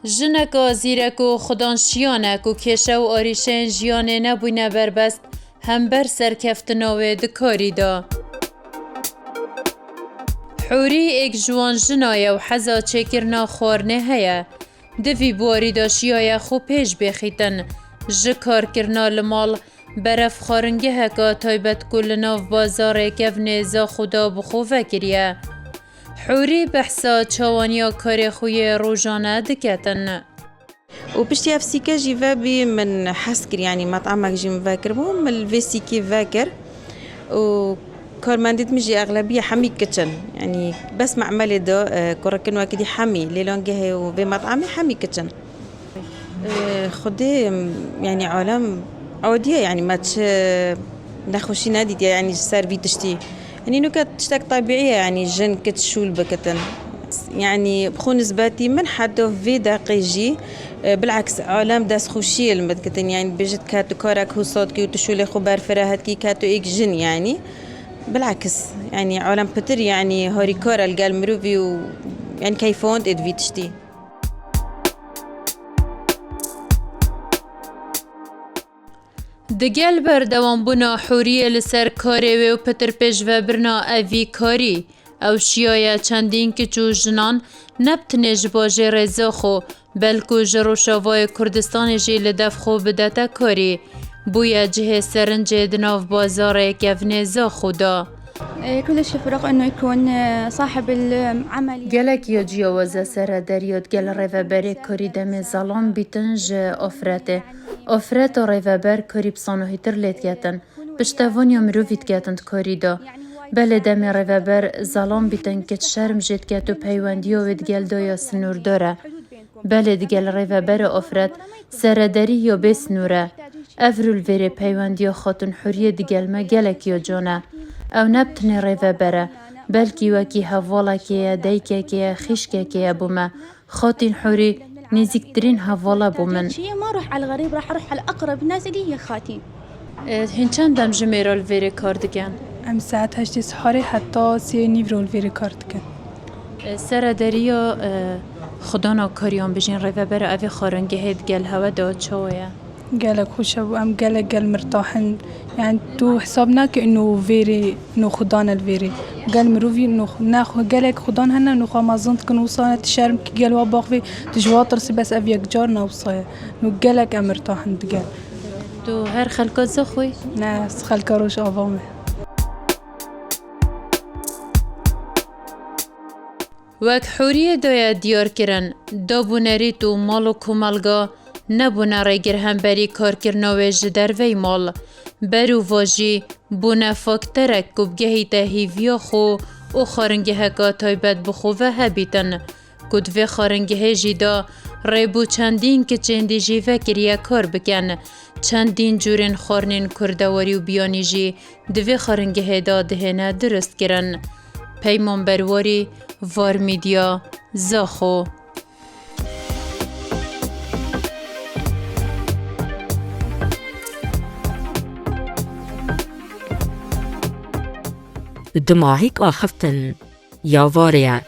Jineka zîrek û xudanşiyanek û kêşe û arîşeyên jiyanê nebûne berbest, hember serkeftina wê di karî da. Hûrî êk ji wan jina ye û heza çêkirina xwarinê heye. Di vî buwarî de şiyaya xwe pêş bêxîtin. Ji karkirina li mal, beref xwaringeheka taybet ku li nav bazarê kevnê zaxû da bi xwe vekiriye. Hûrî behsa çawaniya karê xwe yê rojane diketin. وبشتي أفسيكا جي فابي من حسكر يعني مطعمك جي مفاكر بو من الفيسيكي فاكر وكورمانديت مجي أغلبية حمي كتشن يعني بس معملي دو كوركن واكدي حمي ليلون جهي وفي مطعمي حمي كتشن خدي يعني عالم عودية يعني ما تش نخوشي نادي يعني سيرفي تشتي يعني نكت تشتاك طبيعية يعني جن كتشول بكتن يعني بخو نسباتي من حدو في دقيجي بالعكس عالم داس خوشي المدكتن يعني بجد كاتو كارك هو صوتكي وتشولي خبار فراهتكي كاتو إيك جن يعني بالعكس يعني عالم بتر يعني هاري كارا القال مروفي يعني كيفوند إد في تشتي Digel berdewambûna Hûriyê li ser karê wê û pitir pêşvebirina evî karî, ew şiyaya çendîn kiç û jinan nebtinê ji bajêrê Zaxo, belkû ji Rojavayê Kurdistanê jî li dev xwe bidete karî. Bûye cihê serincê di nav bazarê kevnê Zaxo da. كلش يفرق انه يكون صاحب العمل Gelek ya ciyaweza serederiya gel rêveberê karî demê zalan bîtin ji ofretê. Ofreta rêveber karî psanohîtir lê diketin. Piştevaniya mirovî diketin di karî da. Belê demê rêveber zalan bîtin kiç şerm jê diket û peywendiya wê digel daya sinûrdar e. Belê digel rêveberê ofret serederî ya bê sinûr e. Ev rûlvêrê peywendiya xatin Hûriyê digel me gelek ya can e. Ew nebtinê rêveber e, belkî wekî hevalekê ye, deykekê ye, xîşkekê ye bû me. Xatên Hûrî nêzîktirîn hevala bû min. شيء ما اروح على الغريب راح اروح على اقرب الناس اللي هي خاتين Hin çend dem ji mêra li vêrê kar dikin? ام ساعت هشت سحاري حتى سي نيفرو الفيري كارتكن Serederiya xudana kariyan bijîn rêvebera evê xaringehê digel hewe da çawa ye? قالك خوش ابو ام قالك قال مرتاحن يعني تو حسابنا كانه فيري انه خدان الفيري قال مروفي انه ناخذ قالك خدان هنا انه ما ظنت كن وصلت شرم قال وباخذ تجواتر بس ابيك جارنا وصايا انه قالك ام مرتاحن قال Tu her xelka Zaxoyî? ناس خلك روش افامي Wek Hûriyê daya diyarkirin, dabûnerît û mal û komelga nebûne rêgir hemberî karkirina wê ji dervey mal. Ber û va jî bûne fakterek ku bigehî te hîviya xwe û xaringeheka taybet bi xwe ve hebîtin. Ku di vê xaringehê jî da rêbû çendîn kiçên dî jî vekiriye kar bikin. Çendîn cûrên xwarinên kurdewerî û biyanî jî di vê xaringehê da dihêne diristkirin. Peyman berwarî, Var Media, Zaxo. دماغيك آخفتن يا واريا